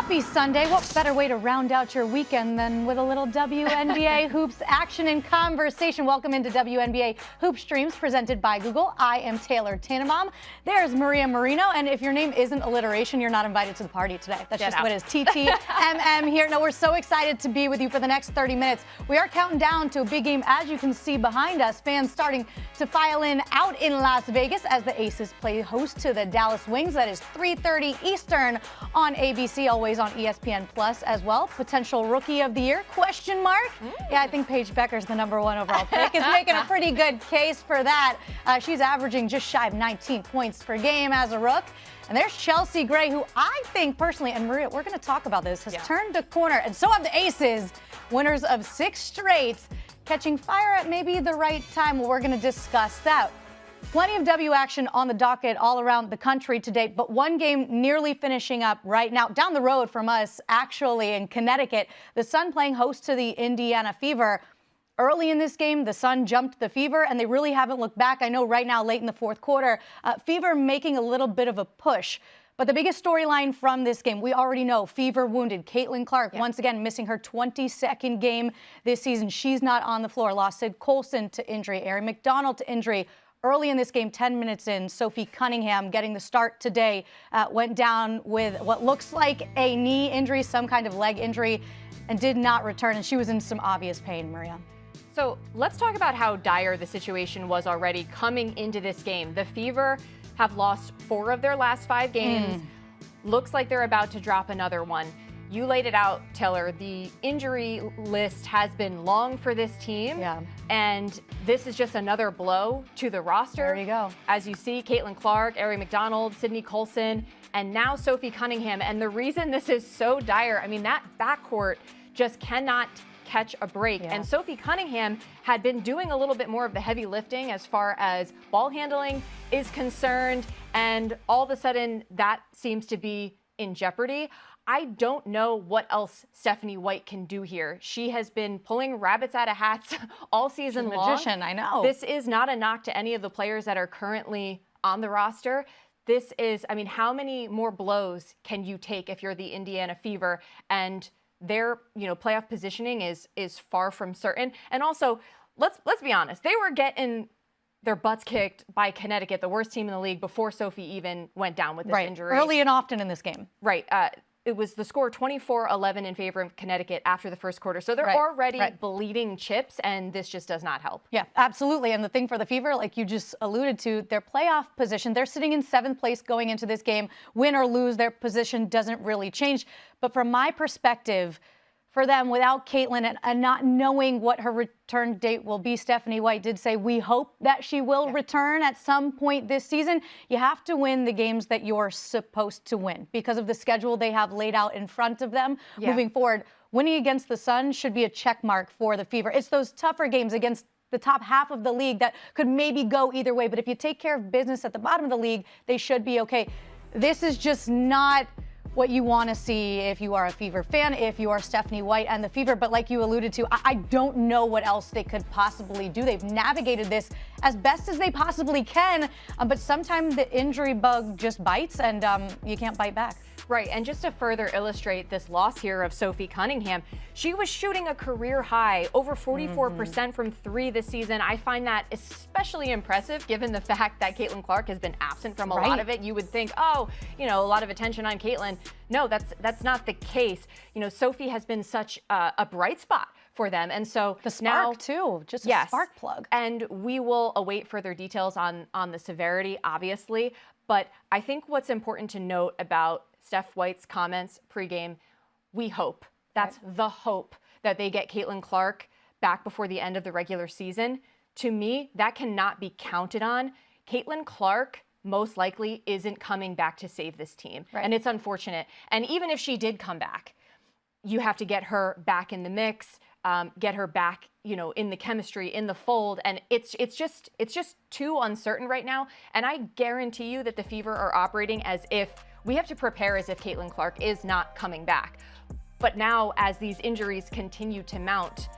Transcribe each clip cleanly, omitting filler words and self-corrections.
Happy Sunday. What better way to round out your weekend than with a little WNBA Hoops action and conversation. Welcome into WNBA Hoop Streams presented by Google. I am Taylor Tannebaum. There's Maria Marino. And if your name isn't alliteration, you're not invited to the party today. That's just what it is. TTMM here. No, we're so excited to be with you for the next 30 minutes. We are counting down to a big game, as you can see behind us. Fans starting to file in out in Las Vegas as the Aces play host to the Dallas Wings. That is 3:30 Eastern on ABC, always on ESPN Plus as well. Potential Rookie of the Year, question mark? Yeah, I think Paige Becker's the #1 overall pick. Is making a pretty good case for that. She's averaging just shy of 19 points per game as a rook. And there's Chelsea Gray, who I think personally, and Maria, we're going to talk about this, has turned the corner. And so have the Aces, winners of 6 straight, catching fire at maybe the right time. Well, we're going to discuss that. Plenty of W action on the docket all around the country today, but one game nearly finishing up right now, down the road from us, actually in Connecticut. The Sun playing host to the Indiana Fever. Early in this game, the Sun jumped the Fever, and they really haven't looked back. I know right now, late in the fourth quarter, Fever making a little bit of a push. But the biggest storyline from this game, we already know, Fever wounded. Caitlin Clark, once again, missing her 22nd game this season. She's not on the floor. Lost Sid Colson to injury, Erin McDonald to injury. Early in this game, 10 minutes in, Sophie Cunningham getting the start today, went down with what looks like a knee injury, some kind of leg injury, and did not return. And she was in some obvious pain, Maria. So let's talk about how dire the situation was already coming into this game. The Fever have lost 4 of their last 5 games. Looks like they're about to drop another one. You laid it out, Taylor. The injury list has been long for this team. And this is just another blow to the roster. There you go. As you see, Caitlin Clark, Erin McDonald, Sydney Colson, and now Sophie Cunningham. And the reason this is so dire, I mean, that backcourt just cannot catch a break. And Sophie Cunningham had been doing a little bit more of the heavy lifting as far as ball handling is concerned. And all of a sudden, that seems to be in jeopardy. I don't know what else Stephanie White can do here. She has been pulling rabbits out of hats all season long. Magician, I know. This is not a knock to any of the players that are currently on the roster. This is, I mean, how many more blows can you take if you're the Indiana Fever? And their, playoff positioning is far from certain. And also, let's be honest, they were getting their butts kicked by Connecticut, the worst team in the league, before Sophie even went down with this injury. Early and often in this game. It was the score 24-11 in favor of Connecticut after the first quarter. So they're already bleeding chips, and this just does not help. Yeah, absolutely. And the thing for the Fever, like you just alluded to, their playoff position, they're sitting in 7th place going into this game. Win or lose, their position doesn't really change. But from my perspective, for them, without Caitlin and not knowing what her return date will be, Stephanie White did say, we hope that she will return at some point this season. You have to win the games that you're supposed to win because of the schedule they have laid out in front of them moving forward. Winning against the Sun should be a check mark for the Fever. It's those tougher games against the top half of the league that could maybe go either way. But if you take care of business at the bottom of the league, they should be okay. This is just not what you want to see if you are a Fever fan, if you are Stephanie White and the Fever. But like you alluded to, I don't know what else they could possibly do. They've navigated this as best as they possibly can, but sometimes the injury bug just bites and you can't bite back. Right, and just to further illustrate this loss here of Sophie Cunningham, she was shooting a career high, over 44% from 3 this season. I find that especially impressive given the fact that Caitlin Clark has been absent from a lot of it. You would think, a lot of attention on Caitlin. No, that's not the case. Sophie has been such a bright spot for them. And so the spark too, just a spark plug. And we will await further details on the severity, obviously. But I think what's important to note about Steph White's comments pregame, we hope, that's the hope, that they get Caitlin Clark back before the end of the regular season. To me, that cannot be counted on. Caitlin Clark most likely isn't coming back to save this team. And it's unfortunate. And even if she did come back, you have to get her back in the mix, get her back, in the chemistry, in the fold. And it's just too uncertain right now. And I guarantee you that the Fever are operating as if we have to prepare as if Caitlin Clark is not coming back. But now, as these injuries continue to mount,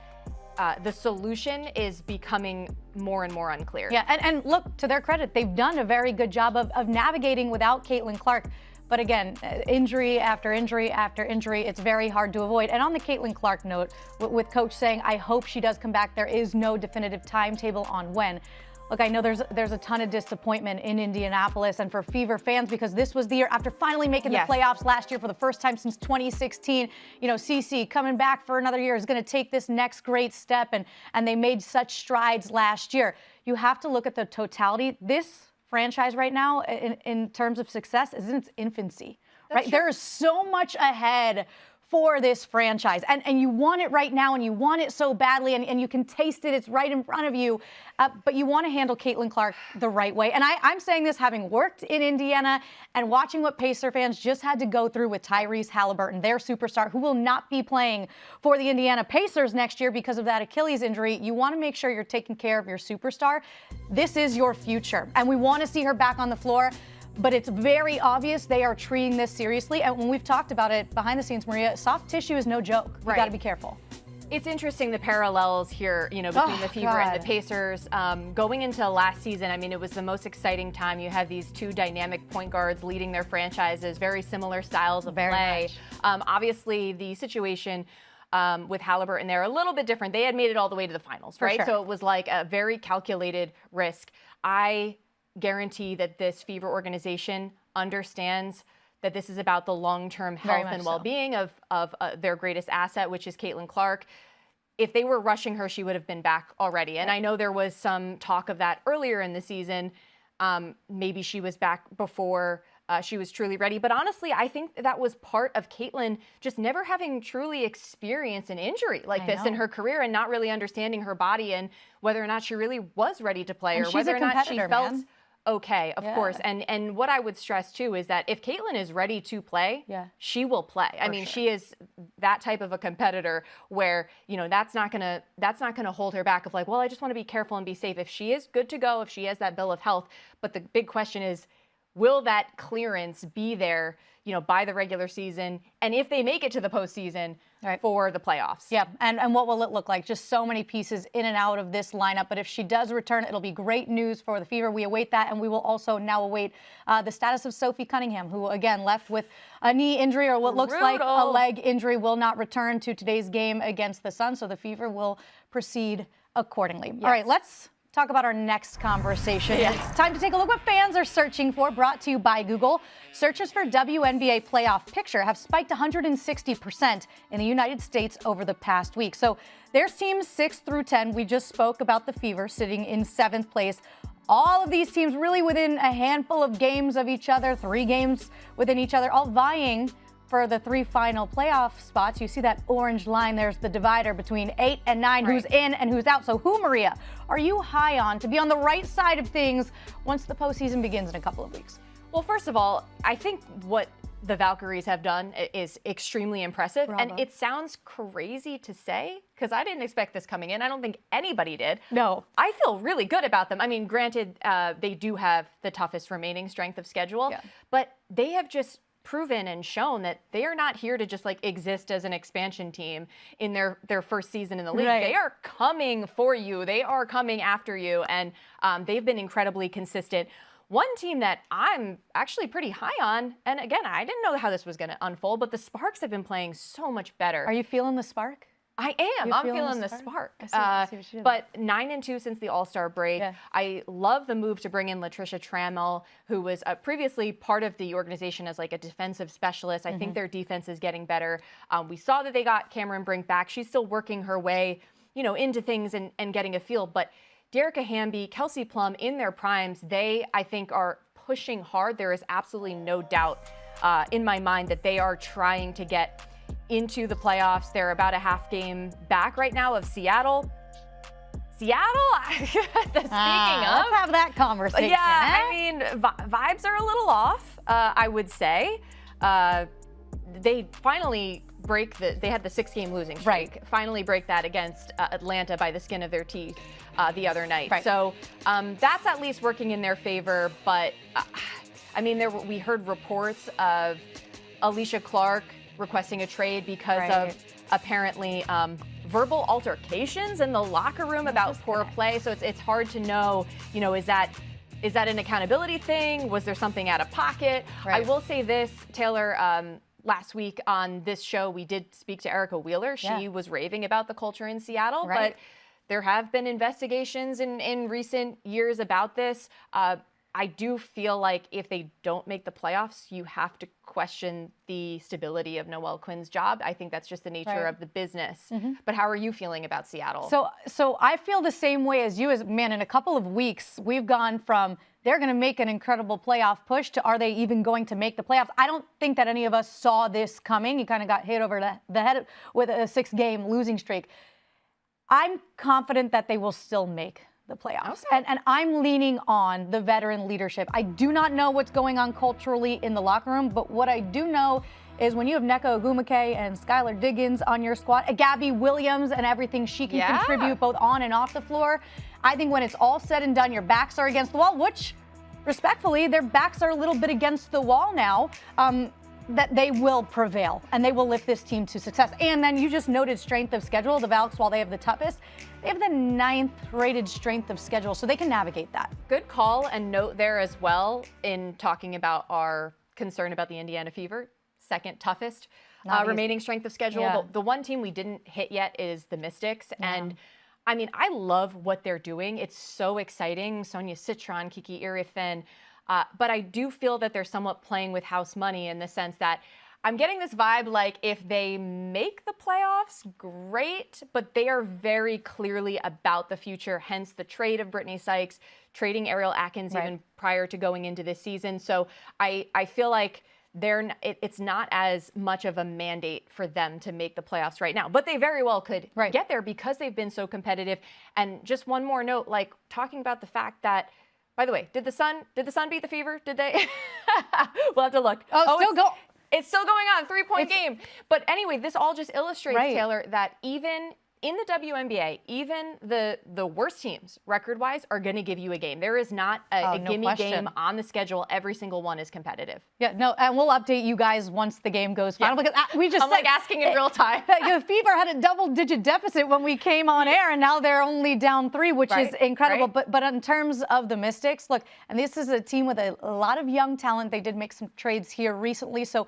the solution is becoming more and more unclear. Yeah, and look, to their credit, they've done a very good job of navigating without Caitlin Clark. But again, injury after injury after injury, it's very hard to avoid. And on the Caitlin Clark note, with Coach saying, I hope she does come back, there is no definitive timetable on when. Look, I know there's a ton of disappointment in Indianapolis and for Fever fans because this was the year after finally making the playoffs last year for the first time since 2016. You know, CC coming back for another year is going to take this next great step, and they made such strides last year. You have to look at the totality. This franchise right now, in terms of success, is in its infancy. Right? There is so much ahead for this franchise. And you want it right now, and you want it so badly, and you can taste it. It's right in front of you. But you want to handle Caitlin Clark the right way. And I'm saying this having worked in Indiana and watching what Pacer fans just had to go through with Tyrese Halliburton, their superstar, who will not be playing for the Indiana Pacers next year because of that Achilles injury. You want to make sure you're taking care of your superstar. This is your future. And we want to see her back on the floor. But it's very obvious they are treating this seriously. And when we've talked about it behind the scenes, Maria, soft tissue is no joke. You got to be careful. It's interesting, the parallels here, you know, between the Fever and the Pacers. Going into last season, I mean, it was the most exciting time. You had these two dynamic point guards leading their franchises, very similar styles of play. Obviously, the situation with Halliburton there, a little bit different. They had made it all the way to the finals, right? So it was like a very calculated risk. I guarantee that this Fever organization understands that this is about the long-term health and well-being of their greatest asset, which is Caitlin Clark. If they were rushing her, she would have been back already. And I know there was some talk of that earlier in the season. Maybe she was back before she was truly ready. But honestly, I think that was part of Caitlin just never having truly experienced an injury like this in her career and not really understanding her body and whether or not she really was ready to play, or whether or not she felt okay, of course. And what I would stress too is that if Caitlin is ready to play, she will play. I mean, she is that type of a competitor where, you know, that's not gonna hold her back of like, well, I just want to be careful and be safe. If she is good to go, if she has that bill of health, but the big question is, will that clearance be there, you know, by the regular season, and if they make it to the postseason for the playoffs? Yeah, and what will it look like? Just so many pieces in and out of this lineup. But if she does return, it'll be great news for the Fever. We await that, and we will also now await the status of Sophie Cunningham, who again left with a knee injury or what looks like a leg injury, will not return to today's game against the Suns. So the Fever will proceed accordingly. All right, let's talk about our next conversation. It's time to take a look what fans are searching for, brought to you by Google. Searches for WNBA playoff picture have spiked 160% in the United States over the past week. So there's teams 6 through 10. We just spoke about the Fever sitting in 7th place. All of these teams really within a handful of games of each other, 3 games within each other, all vying for the 3 final playoff spots. You see that orange line, there's the divider between 8 and 9, who's in and who's out. So who, Maria, are you high on to be on the right side of things once the postseason begins in a couple of weeks? Well, first of all, I think what the Valkyries have done is extremely impressive. Bravo. And it sounds crazy to say, because I didn't expect this coming in. I don't think anybody did. No. I feel really good about them. I mean, granted, they do have the toughest remaining strength of schedule, but they have just proven and shown that they are not here to just like exist as an expansion team in their first season in the league. They are coming for you. They are coming after you, and they've been incredibly consistent. One team that I'm actually pretty high on, and again, I didn't know how this was going to unfold, but the Sparks have been playing so much better. Are you feeling the spark? I am. I'm feeling the spark. I see but 9-2 since the All-Star break. I love the move to bring in Latricia Trammell, who was previously part of the organization as like a defensive specialist. I think their defense is getting better. We saw that they got Cameron Brink back. She's still working her way, you know, into things and getting a feel. But Derica Hamby, Kelsey Plum in their primes, they, I think, are pushing hard. There is absolutely no doubt in my mind that they are trying to get into the playoffs. They're about a half game back right now of Seattle. Seattle? Speaking of, let's have that conversation. Yeah, I mean, vibes are a little off, I would say. They finally they had the 6-game losing streak. Finally break that against Atlanta by the skin of their teeth the other night. So that's at least working in their favor. But I mean, we heard reports of Alicia Clark requesting a trade because of apparently verbal altercations in the locker room about poor play. So it's hard to know, you know, is that Is that an accountability thing? Was there something out of pocket? Right. I will say this, Taylor, last week on this show, we did speak to Erica Wheeler. She was raving about the culture in Seattle, but there have been investigations in recent years about this. I do feel like if they don't make the playoffs, you have to question the stability of Noelle Quinn's job. I think that's just the nature of the business. But how are you feeling about Seattle? So I feel the same way as you. As man, in a couple of weeks, we've gone from they're going to make an incredible playoff push to are they even going to make the playoffs? I don't think that any of us saw this coming. You kind of got hit over the head with a 6-game losing streak. I'm confident that they will still make the playoffs. Okay. And I'm leaning on the veteran leadership. I do not know what's going on culturally in the locker room, but what I do know is when you have Nneka Ogwumike and Skylar Diggins on your squad, Gabby Williams and everything she can contribute both on and off the floor, I think when it's all said and done, your backs are against the wall, which, respectfully, their backs are a little bit against the wall now, that they will prevail and they will lift this team to success. And then you just noted strength of schedule. The Valks, while they have the toughest, they have the 9th rated strength of schedule, so they can navigate that. Good call and note there as well in talking about our concern about the Indiana Fever, 2nd toughest remaining strength of schedule. Yeah. The one team we didn't hit yet is the Mystics. And I mean, I love what they're doing. It's so exciting. Sonia Citron, Kiki Irifin. But I do feel that they're somewhat playing with house money in the sense that I'm getting this vibe like if they make the playoffs, great, but they are very clearly about the future, hence the trade of Brittany Sykes, trading Ariel Atkins even prior to going into this season. So I feel like it's not as much of a mandate for them to make the playoffs right now, but they very well could get there because they've been so competitive. And just one more note, like talking about the fact that, by the way, did the Sun beat the Fever? Did they? We'll have to look. It's still going on, 3-point game. But anyway, this all just illustrates, Taylor, that even in the WNBA, even the worst teams, record-wise, are going to give you a game. There is not a gimme game on the schedule. Every single one is competitive. Yeah, no, and we'll update you guys once the game goes final. Because we just I'm like asking in real time. The Fever had a double-digit deficit when we came on air, and now they're only down 3, which is incredible. But in terms of the Mystics, look, and this is a team with a lot of young talent. They did make some trades here recently, so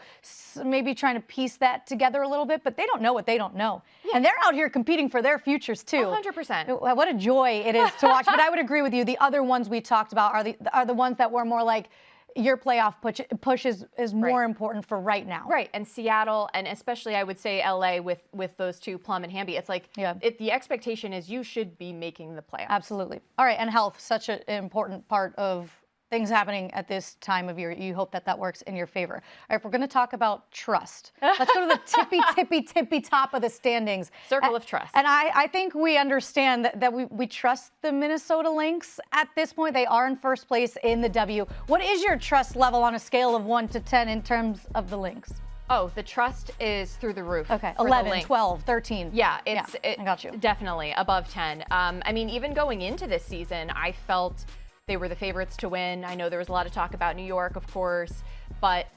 maybe trying to piece that together a little bit. But they don't know what they don't know, and they're out here competing for their futures too. 100%. What a joy it is to watch. But I would agree with you. The other ones we talked about are the ones that were more like your playoff push is more important for right now. Right, and Seattle, and especially I would say LA with those two, Plum and Hamby. It's like the expectation is you should be making the playoffs. Absolutely. All right, and health, such an important part of things happening at this time of year. You hope that works in your favor. All right, if we're going to talk about trust, let's go to the tippy top of the standings. Circle of trust. And I think we understand that we trust the Minnesota Lynx at this point. They are in first place in the W. What is your trust level on a scale of 1 to 10 in terms of the Lynx? Oh, the trust is through the roof. Okay, 11, 12, 13. Yeah, I got you. Definitely above 10. I mean, even going into this season, I felt they were the favorites to win. I know there was a lot of talk about New York, of course, but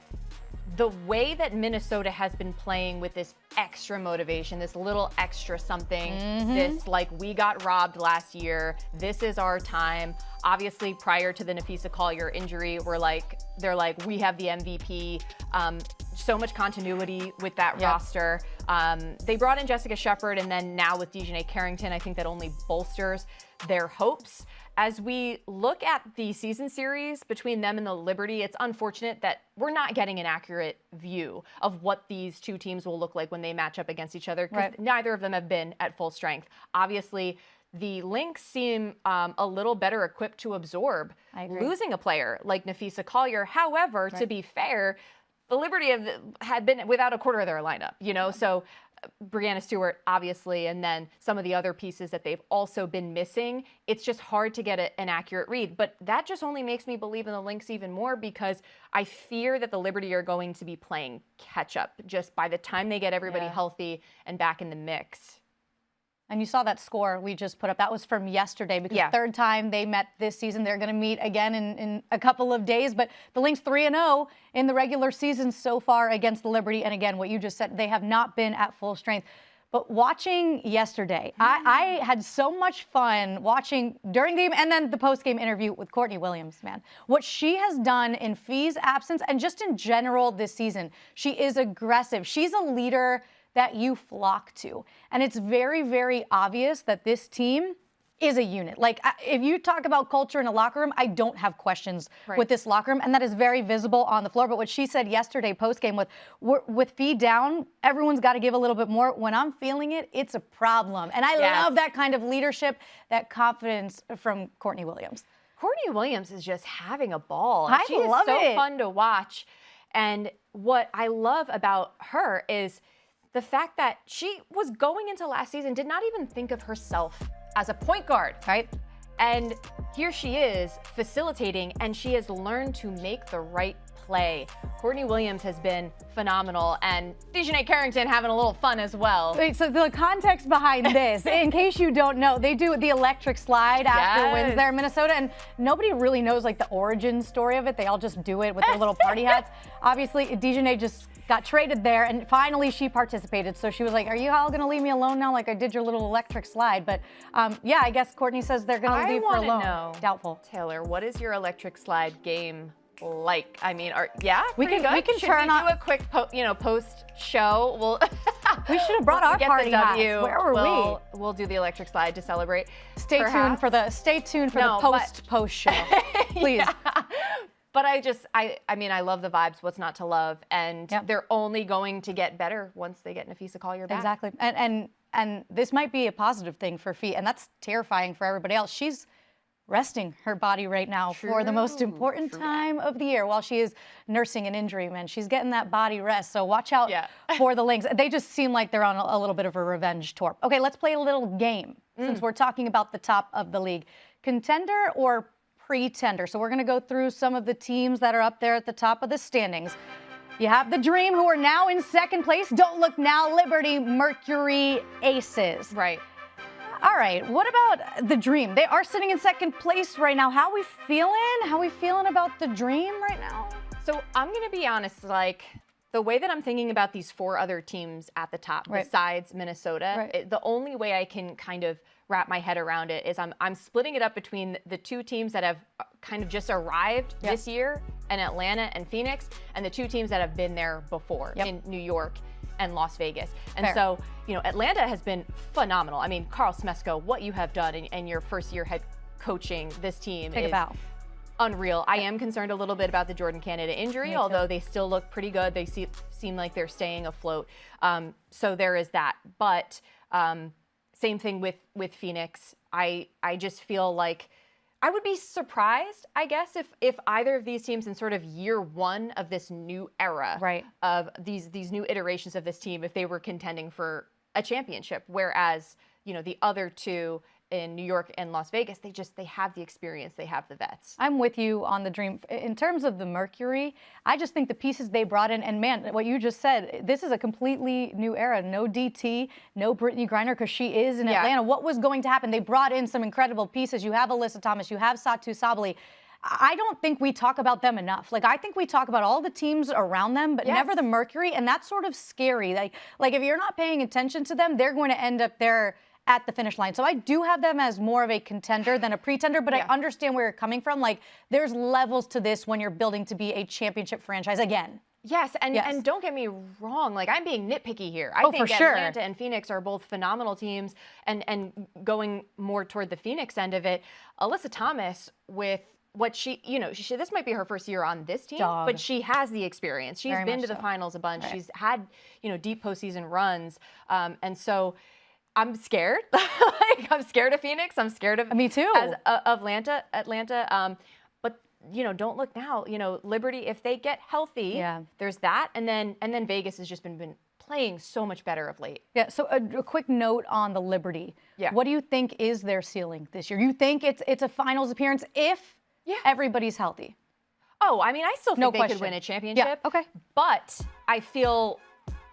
the way that Minnesota has been playing with this extra motivation, this little extra something, this like we got robbed last year, this is our time. Obviously, prior to the Nafisa Collier injury, they're like, we have the MVP. So much continuity with that roster. They brought in Jessica Shepard, and then now with Dejanay Carrington, I think that only bolsters their hopes. As we look at the season series between them and the Liberty, it's unfortunate that we're not getting an accurate view of what these two teams will look like when they match up against each other, because neither of them have been at full strength. Obviously, the Lynx seem a little better equipped to absorb losing a player like Nafisa Collier. However, to be fair, the Liberty had been without a quarter of their lineup, so Brianna Stewart, obviously, and then some of the other pieces that they've also been missing. It's just hard to get an accurate read. But that just only makes me believe in the Lynx even more, because I fear that the Liberty are going to be playing catch up just by the time they get everybody healthy and back in the mix. And you saw that score we just put up. That was from yesterday, because third time they met this season. They're going to meet again in a couple of days. But the Lynx 3-0 in the regular season so far against the Liberty. And again, what you just said, they have not been at full strength. But watching yesterday, I had so much fun watching during the game and then the post-game interview with Courtney Williams, man. What she has done in Fee's absence and just in general this season, she is aggressive. She's a leader that you flock to. And it's very, very obvious that this team is a unit. Like, if you talk about culture in a locker room, I don't have questions with this locker room, and that is very visible on the floor. But what she said yesterday post-game with Fee down, everyone's got to give a little bit more. When I'm feeling it, it's a problem. And I love that kind of leadership, that confidence from Courtney Williams. Courtney Williams is just having a ball. She is so fun to watch. And what I love about her is the fact that she was going into last season, did not even think of herself as a point guard, right? And here she is facilitating, and she has learned to make the right play. Courtney Williams has been phenomenal, and Dejanay Carrington having a little fun as well. Wait, so the context behind this, in case you don't know, they do the electric slide after wins there in Minnesota, and nobody really knows like the origin story of it. They all just do it with their little party hats. Obviously, Dejanay just got traded there, and finally she participated. So she was like, are you all going to leave me alone now? Like I did your little electric slide. But yeah, I guess Courtney says they're going to leave her alone. I want to know, doubtful. Taylor, what is your electric slide game like? I mean, we can Should turn we do a quick post show? We'll we should have brought our party hats. Where were we? We'll do the electric slide to celebrate. Stay tuned for the post show, please. But I mean, I love the vibes. What's not to love? And they're only going to get better once they get Nafisa Collier back. Exactly. And this might be a positive thing for Fee, and that's terrifying for everybody else. She's resting her body right now for the most important time of the year while she is nursing an injury, man. She's getting that body rest. So watch out for the Lynx. They just seem like they're on a little bit of a revenge tour. Okay, let's play a little game since we're talking about the top of the league. Contender or pretender? So we're going to go through some of the teams that are up there at the top of the standings. You have the Dream, who are now in second place. Don't Look Now, Liberty, Mercury, Aces. Right. All right, what about the Dream? They are sitting in second place right now. How we feeling? How we feeling about the Dream right now? So I'm going to be honest, like the way that I'm thinking about these four other teams at the top besides Minnesota, the only way I can kind of wrap my head around it is I'm splitting it up between the two teams that have kind of just arrived this year, in Atlanta and Phoenix, and the two teams that have been there before in New York and Las Vegas. And so, you know, Atlanta has been phenomenal. I mean, Carl Smesko, what you have done in your first year head coaching this team is unreal. I am concerned a little bit about the Jordan Canada injury, although they still look pretty good. They seem like they're staying afloat. So there is that. But same thing with Phoenix. I just feel like I would be surprised, I guess, if either of these teams in sort of year one of this new era of these new iterations of this team, if they were contending for a championship, whereas, you know, the other two in New York and Las Vegas, they have the experience, they have the vets. I'm with you on the Dream. In terms of the Mercury, I just think the pieces they brought in, and man, what you just said, this is a completely new era. No DT, no Brittany Griner, because she is in Atlanta. What was going to happen? They brought in some incredible pieces. You have Alyssa Thomas, you have Satu Sabali. I don't think we talk about them enough. Like, I think we talk about all the teams around them, but never the Mercury, and that's sort of scary. Like if you're not paying attention to them, they're going to end up there at the finish line. So I do have them as more of a contender than a pretender, but I understand where you're coming from. Like, there's levels to this when you're building to be a championship franchise again. Yes, and don't get me wrong, like I'm being nitpicky here. I think Atlanta and Phoenix are both phenomenal teams, and going more toward the Phoenix end of it, Alyssa Thomas with what she, you know, this might be her first year on this team, but she has the experience. She's been to the finals a bunch. She's had, you know, deep postseason runs, and so I'm scared. Like, I'm scared of Phoenix. I'm scared of me too. Atlanta. But you know, don't look now. You know, Liberty, if they get healthy, there's that, and then Vegas has just been playing so much better of late. Yeah. So a quick note on the Liberty. Yeah. What do you think is their ceiling this year? You think it's a finals appearance if everybody's healthy? Oh, I mean, I still think they could win a championship. Yeah. Okay. But I feel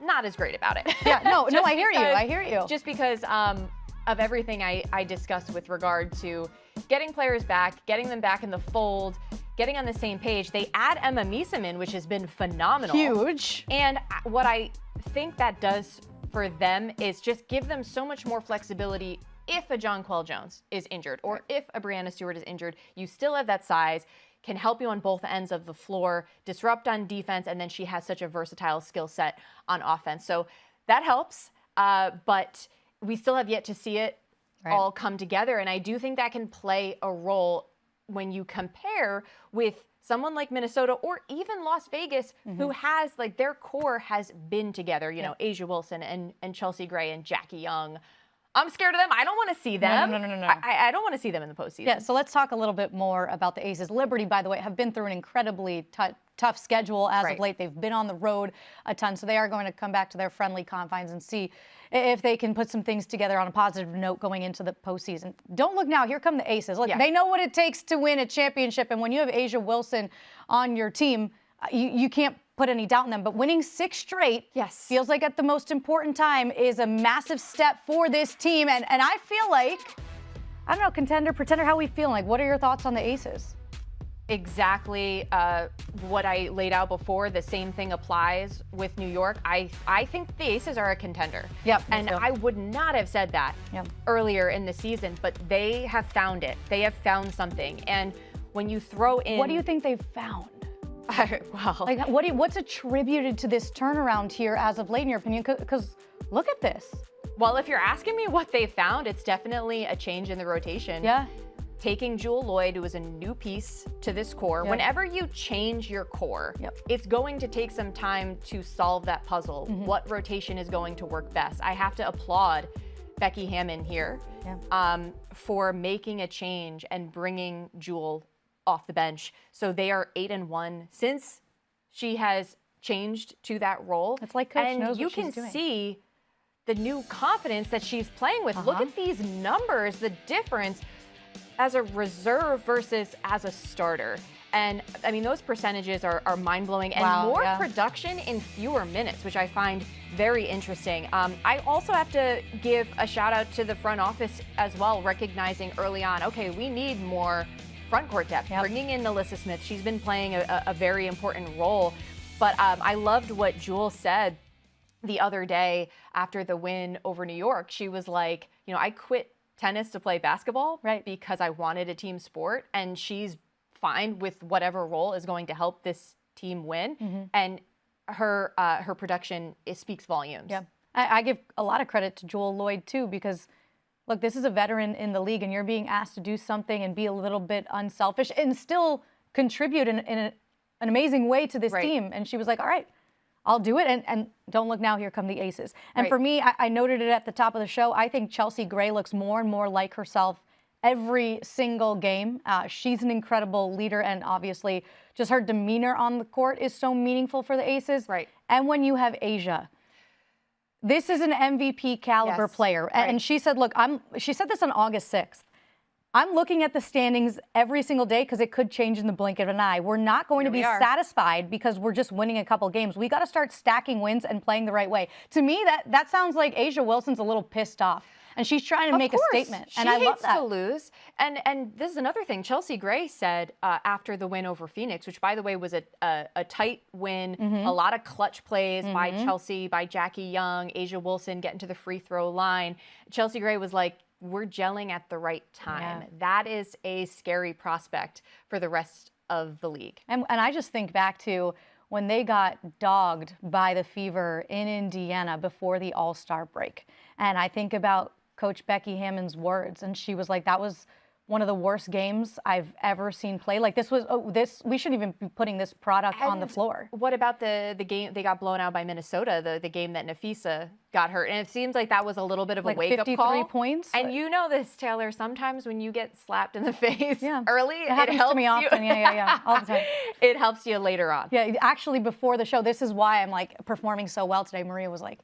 not as great about it. Yeah, no, I hear you. I hear you. Just because of everything I discussed with regard to getting players back, getting them back in the fold, getting on the same page. They add Emma Meeseman, which has been phenomenal. Huge. And what I think that does for them is just give them so much more flexibility. If a Jonquel Jones is injured or if a Brianna Stewart is injured, you still have that size, can help you on both ends of the floor, disrupt on defense, and then she has such a versatile skill set on offense. So that helps, but we still have yet to see it all come together. And I do think that can play a role when you compare with someone like Minnesota or even Las Vegas, who has, like, their core has been together, you know, A'ja Wilson and Chelsea Gray and Jackie Young. I'm scared of them. I don't want to see them. No. I don't want to see them in the postseason. Yeah, so let's talk a little bit more about the Aces. Liberty, by the way, have been through an incredibly tough schedule as of late. They've been on the road a ton, so they are going to come back to their friendly confines and see if they can put some things together on a positive note going into the postseason. Don't look now. Here come the Aces. Look, they know what it takes to win a championship, and when you have A'ja Wilson on your team, you can't put any doubt in them. But winning 6 straight feels like at the most important time is a massive step for this team. And I feel like, I don't know, contender, pretender, how are we feeling? Like, what are your thoughts on the Aces? Exactly what I laid out before. The same thing applies with New York. I think the Aces are a contender. Yep. And I would not have said that earlier in the season, but they have found it. They have found something. And when you throw in... What do you think they've found? Well, like, what's attributed to this turnaround here as of late, in your opinion? Because look at this. Well, if you're asking me what they found, it's definitely a change in the rotation. Yeah. Taking Jewell Loyd, who is a new piece to this core. Whenever you change your core, it's going to take some time to solve that puzzle. What rotation is going to work best? I have to applaud Becky Hammon here for making a change and bringing Jewell off the bench. So they are 8-1 since she has changed to that role. It's like Coach knows you what she's can doing. see the new confidence that she's playing with. Look at these numbers, the difference as a reserve versus as a starter. And I mean, those percentages are mind-blowing, and more production in fewer minutes, which I find very interesting. I also have to give a shout out to the front office as well, recognizing early on, okay, we need more front court depth, bringing in Alyssa Smith. She's been playing a very important role. But I loved what Jewell said the other day after the win over New York. She was like, you know, I quit tennis to play basketball because I wanted a team sport, and she's fine with whatever role is going to help this team win. And her production speaks volumes. Yeah, I give a lot of credit to Jewell Loyd too, because look, this is a veteran in the league, and you're being asked to do something and be a little bit unselfish and still contribute in an amazing way to this team. And she was like, all right, I'll do it. And don't look now, here come the Aces. And for me, I noted it at the top of the show, I think Chelsea Gray looks more and more like herself every single game. She's an incredible leader, and obviously just her demeanor on the court is so meaningful for the Aces. And when you have A'ja, this is an MVP caliber player. And she said, look, she said this on August 6th. I'm looking at the standings every single day because it could change in the blink of an eye. We're not going to be satisfied because we're just winning a couple games. We got to start stacking wins and playing the right way. To me, that sounds like A'ja Wilson's a little pissed off, and she's trying to make a statement. And I love that. She hates to lose. And this is another thing Chelsea Gray said after the win over Phoenix, which, by the way, was a tight win, a lot of clutch plays by Chelsea, by Jackie Young, A'ja Wilson getting to the free throw line. Chelsea Gray was like, we're gelling at the right time. That is a scary prospect for the rest of the league. And I just think back to when they got dogged by the Fever in Indiana before the All-Star break. And I think about Coach Becky Hammon's words, and she was like, that was one of the worst games I've ever seen play. Like, this was, we shouldn't even be putting this product on the floor. What about the game they got blown out by Minnesota, the game that Nafisa got hurt? And it seems like that was a little bit of a wake-up call. 53 points. And you know this, Taylor, sometimes when you get slapped in the face early, it happens to me often. Yeah, all the time. It helps you later on. Yeah, actually, before the show, this is why I'm like performing so well today. Maria was like,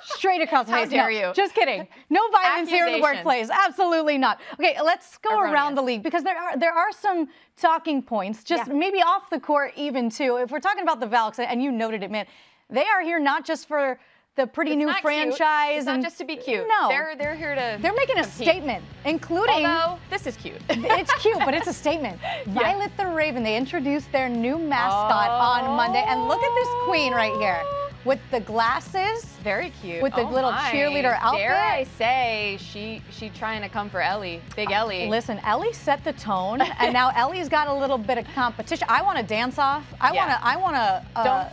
straight across the face. How dare you? Just kidding. No violence here in the workplace. Absolutely not. Okay, let's go around the league, because there are some talking points, just maybe off the court even too. If we're talking about the Valks, and you noted it, man, they are here not just for the pretty new franchise. Cute. It's not just to be cute. No. They're here to They're making compete. a statement, including... Although, this is cute. It's cute, but it's a statement. Violet the Raven, they introduced their new mascot on Monday. And look at this queen right here. with the glasses. Very cute. With the little cheerleader outfit. Dare I say, she trying to come for Ellie, Big Ellie. Listen, Ellie set the tone, and now Ellie's got a little bit of competition. I want to dance off. I want to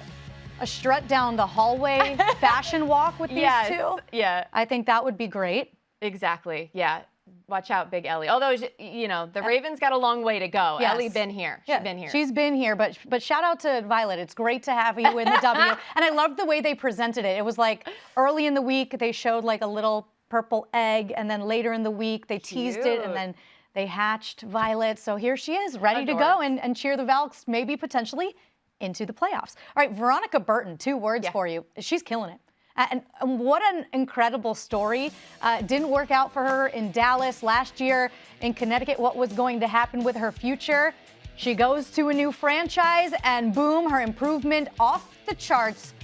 a strut down the hallway fashion walk with these two. Yeah. I think that would be great. Exactly. Yeah. Watch out, Big Ellie. Although, you know, the Ravens got a long way to go. Yes. Ellie been here. She's been here. She's been here, but shout out to Violet. It's great to have you in the W. And I loved the way they presented it. It was like early in the week, they showed like a little purple egg, and then later in the week, they teased it, and then they hatched Violet. So here she is, ready to go and cheer the Valks, maybe potentially into the playoffs. All right, Veronica Burton, 2 words for you. She's killing it. And what an incredible story. Didn't work out for her in Dallas last year. In Connecticut, what was going to happen with her future? She goes to a new franchise, and boom, her improvement off the charts.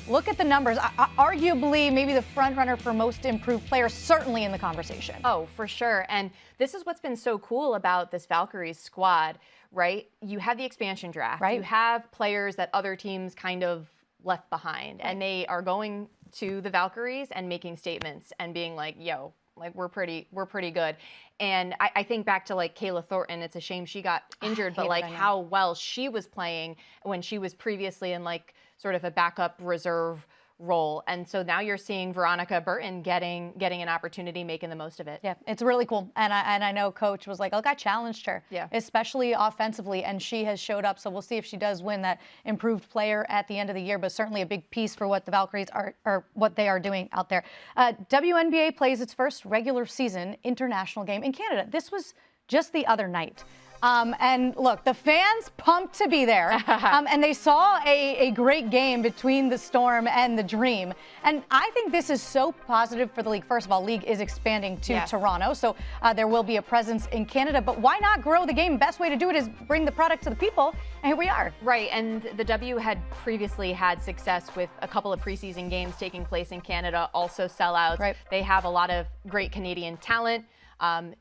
Look at the numbers. Arguably, maybe the front runner for most improved player, certainly in the conversation. Oh, for sure. And this is what's been so cool about this Valkyries squad, right? You have the expansion draft. Right. You have players that other teams kind of left behind, and they are going to the Valkyries and making statements and being like, yo, like we're pretty good. And I think back to like Kayla Thornton. It's a shame she got injured, but like how well she was playing when she was previously in like sort of a backup reserve role. And so now you're seeing Veronica Burton getting an opportunity, making the most of it. Yeah, it's really cool. And I know Coach was like, look, I challenged her, especially offensively, and she has showed up. So we'll see if she does win that improved player at the end of the year, but certainly a big piece for what the Valkyries are what they are doing out there. WNBA plays its first regular season international game in Canada. This was just the other night. And look, the fans pumped to be there, and they saw a great game between the Storm and the Dream. And I think this is so positive for the league. First of all, league is expanding to Toronto, so there will be a presence in Canada. But why not grow the game? Best way to do it is bring the product to the people, and here we are. Right, and the W had previously had success with a couple of preseason games taking place in Canada, also sellouts. Right. They have a lot of great Canadian talent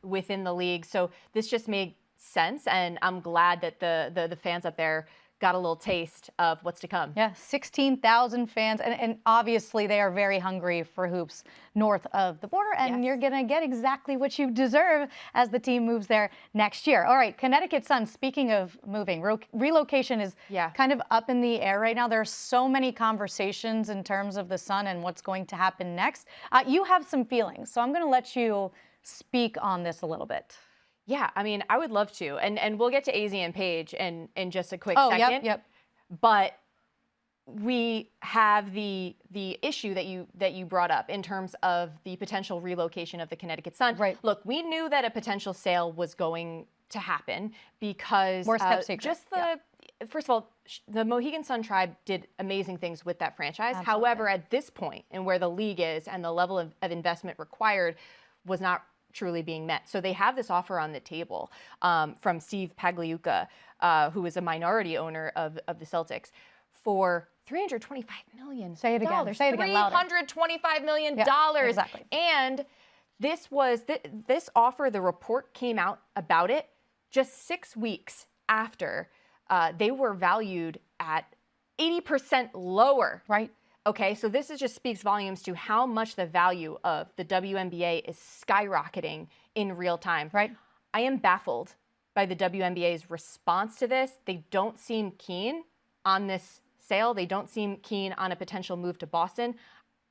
within the league, so this just made sense, and I'm glad that the fans up there got a little taste of what's to come. Yeah, 16,000 fans, and obviously they are very hungry for hoops north of the border, and you're going to get exactly what you deserve as the team moves there next year. All right, Connecticut Sun, speaking of moving, relocation is kind of up in the air right now. There are so many conversations in terms of the Sun and what's going to happen next. You have some feelings, so I'm going to let you speak on this a little bit. Yeah, I mean, I would love to, and we'll get to Azzi and Paige in just a quick second. Yep. But we have the issue that you brought up in terms of the potential relocation of the Connecticut Sun. Right. Look, we knew that a potential sale was going to happen because worst kept secret. Just first of all, the Mohegan Sun tribe did amazing things with that franchise. Absolutely. However, at this point and where the league is and the level of investment required was not truly being met. So they have this offer on the table from Steve Pagliuca, who is a minority owner of the Celtics, for $325 million. Say it again. Say it again louder. $325 million. Exactly. And this was this offer, the report came out about it just 6 weeks after they were valued at 80% lower. Right. Okay, so this just speaks volumes to how much the value of the WNBA is skyrocketing in real time. Right. I am baffled by the WNBA's response to this. They don't seem keen on this sale. They don't seem keen on a potential move to Boston.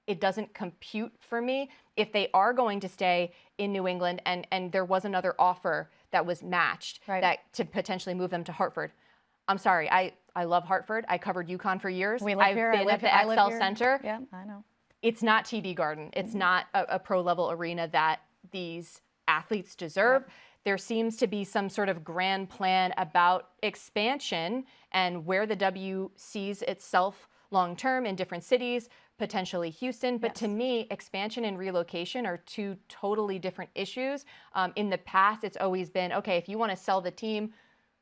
It doesn't compute for me. If they are going to stay in New England and there was another offer that was matched that to potentially move them to Hartford, I'm sorry, I love Hartford. I covered UConn for years. I've been at the XL Center. Yeah, I know. It's not TD Garden. It's not a pro-level arena that these athletes deserve. There seems to be some sort of grand plan about expansion and where the W sees itself long-term in different cities, potentially Houston. But to me, expansion and relocation are two totally different issues. In the past, it's always been, okay, if you want to sell the team,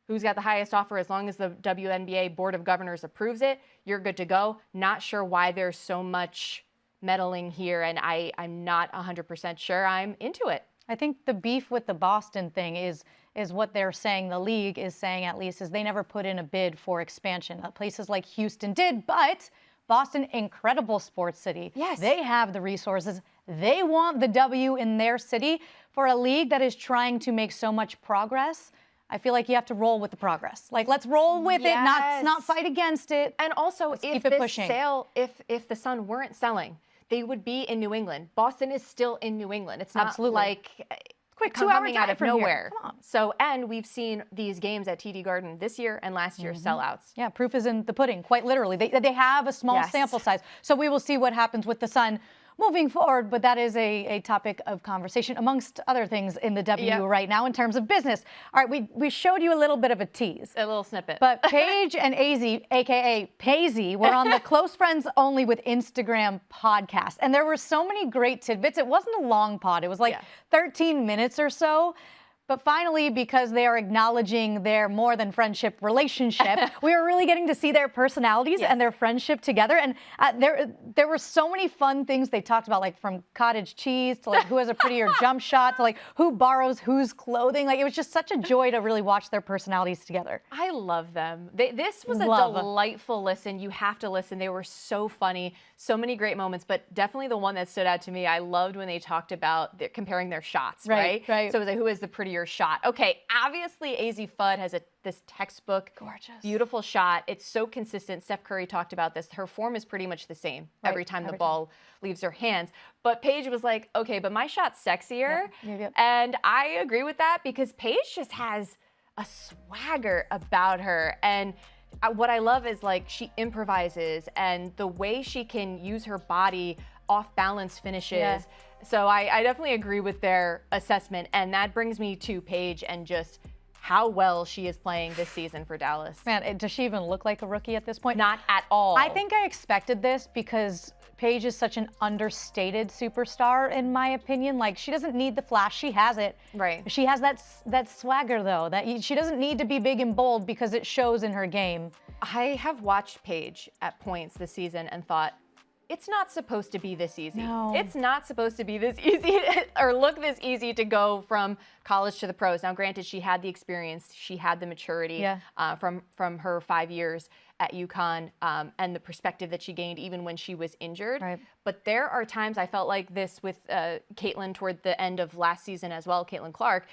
who's got the highest offer, as long as the WNBA Board of Governors approves it, you're good to go. Not sure why there's so much meddling here, and I'm not 100% sure I'm into it. I think the beef with the Boston thing is what they're saying, the league is saying at least, is they never put in a bid for expansion. Places like Houston did, but Boston, incredible sports city. Yes. They have the resources. They want the W in their city. For a league that is trying to make so much progress, I feel like you have to roll with the progress. Like, let's roll with it, not fight against it. And also, let's if keep it this pushing. sale, if the Sun weren't selling, they would be in New England. Boston is still in New England. It's not Absolutely. like Quick coming 2-hour out of drive from nowhere. here. Come on. So, and we've seen these games at TD Garden this year and last year sellouts. Yeah, proof is in the pudding, quite literally. They have a small sample size. So we will see what happens with the Sun moving forward, but that is a topic of conversation amongst other things in the W right now in terms of business. All right, we showed you a little bit of a tease. A little snippet. But Paige and Azzi, a.k.a. Paisy, were on the Close Friends Only with Instagram podcast. And there were so many great tidbits. It wasn't a long pod. It was like 13 minutes or so. But finally, because they are acknowledging their more than friendship relationship, we are really getting to see their personalities and their friendship together. And there were so many fun things they talked about, like from cottage cheese to like who has a prettier jump shot to like who borrows whose clothing. Like, it was just such a joy to really watch their personalities together. I love them. This was a delightful listen. You have to listen. They were so funny, so many great moments, but definitely the one that stood out to me, I loved when they talked about comparing their shots, right? So it was like, who is the prettier shot? Okay, obviously Azzi Fudd has this textbook, gorgeous, beautiful shot. It's so consistent. Steph Curry talked about this. Her form is pretty much the same every time the ball leaves her hands. But Paige was like, okay, but my shot's sexier. And I agree with that because Paige just has a swagger about her. And what I love is like she improvises and the way she can use her body off balance finishes. So I definitely agree with their assessment. And that brings me to Paige and just how well she is playing this season for Dallas. Man, does she even look like a rookie at this point? Not at all. I think I expected this because Paige is such an understated superstar, in my opinion. Like, she doesn't need the flash. She has it. Right. She has that swagger, though. She doesn't need to be big and bold because it shows in her game. I have watched Paige at points this season and thought, it's not supposed to be this easy. No. It's not supposed to be this easy or look this easy to go from college to the pros. Now, granted, she had the experience, she had the maturity from her 5 years at UConn and the perspective that she gained even when she was injured. Right. But there are times I felt like this with Caitlin toward the end of last season as well, Caitlin Clark,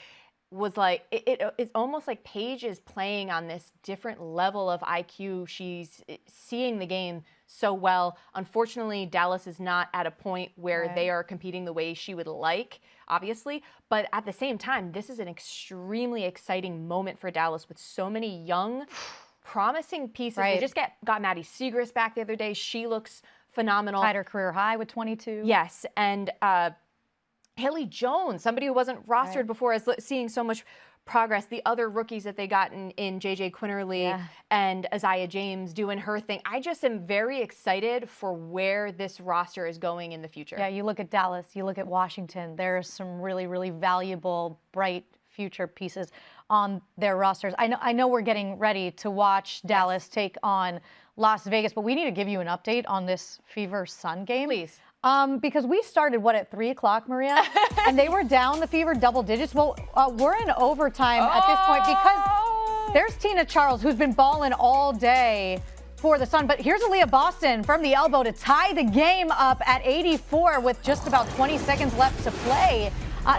was like, it's almost like Paige is playing on this different level of IQ. She's seeing the game so well. Unfortunately, Dallas is not at a point where they are competing the way she would like, obviously. But at the same time, this is an extremely exciting moment for Dallas with so many young, promising pieces. They just got Maddie Siegrist back the other day. She looks phenomenal. Tied her career high with 22. Yes, and Haley Jones, somebody who wasn't rostered before, is seeing so much progress. The other rookies that they got in JJ Quinterly and Isaiah James doing her thing. I just am very excited for where this roster is going in the future. Yeah, you look at Dallas, you look at Washington. There are some really, really valuable, bright future pieces on their rosters. I know we're getting ready to watch Dallas take on Las Vegas, but we need to give you an update on this Fever Sun game. Please. Because we started, at 3 o'clock, Maria? And they were down the Fever double digits. Well, we're in overtime at this point because there's Tina Charles, who's been balling all day for the Sun. But here's Aaliyah Boston from the elbow to tie the game up at 84 with just about 20 seconds left to play.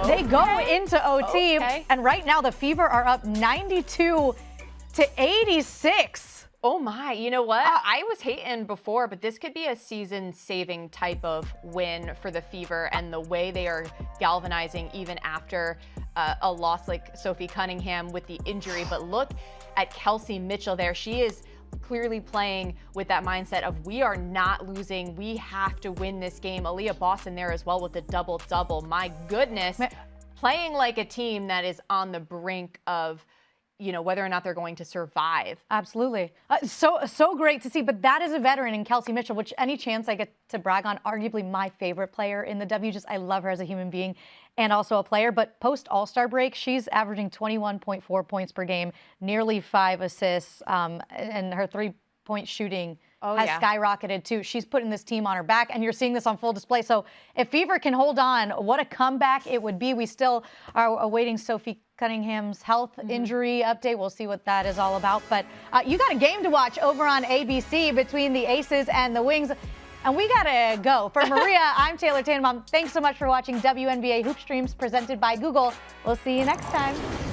They go into OT, and right now the Fever are up 92 to 86. Oh my, you know what? I was hating before, but this could be a season-saving type of win for the Fever and the way they are galvanizing even after a loss like Sophie Cunningham with the injury. But look at Kelsey Mitchell there. She is clearly playing with that mindset of we are not losing. We have to win this game. Aaliyah Boston there as well with the double-double. My goodness, playing like a team that is on the brink of whether or not they're going to survive. Absolutely. So great to see. But that is a veteran in Kelsey Mitchell, which any chance I get to brag on, arguably my favorite player in the W. I love her as a human being and also a player. But post All-Star break, she's averaging 21.4 points per game, nearly 5 assists, and her 3-point shooting Oh, has yeah. skyrocketed too. She's putting this team on her back, and you're seeing this on full display. So if Fever can hold on, what a comeback it would be. We still are awaiting Sophie Cunningham's health injury update. We'll see what that is all about. But you got a game to watch over on ABC between the Aces and the Wings. And we got to go. For Maria, I'm Taylor Tannebaum. Thanks so much for watching WNBA Hoop Streams presented by Google. We'll see you next time.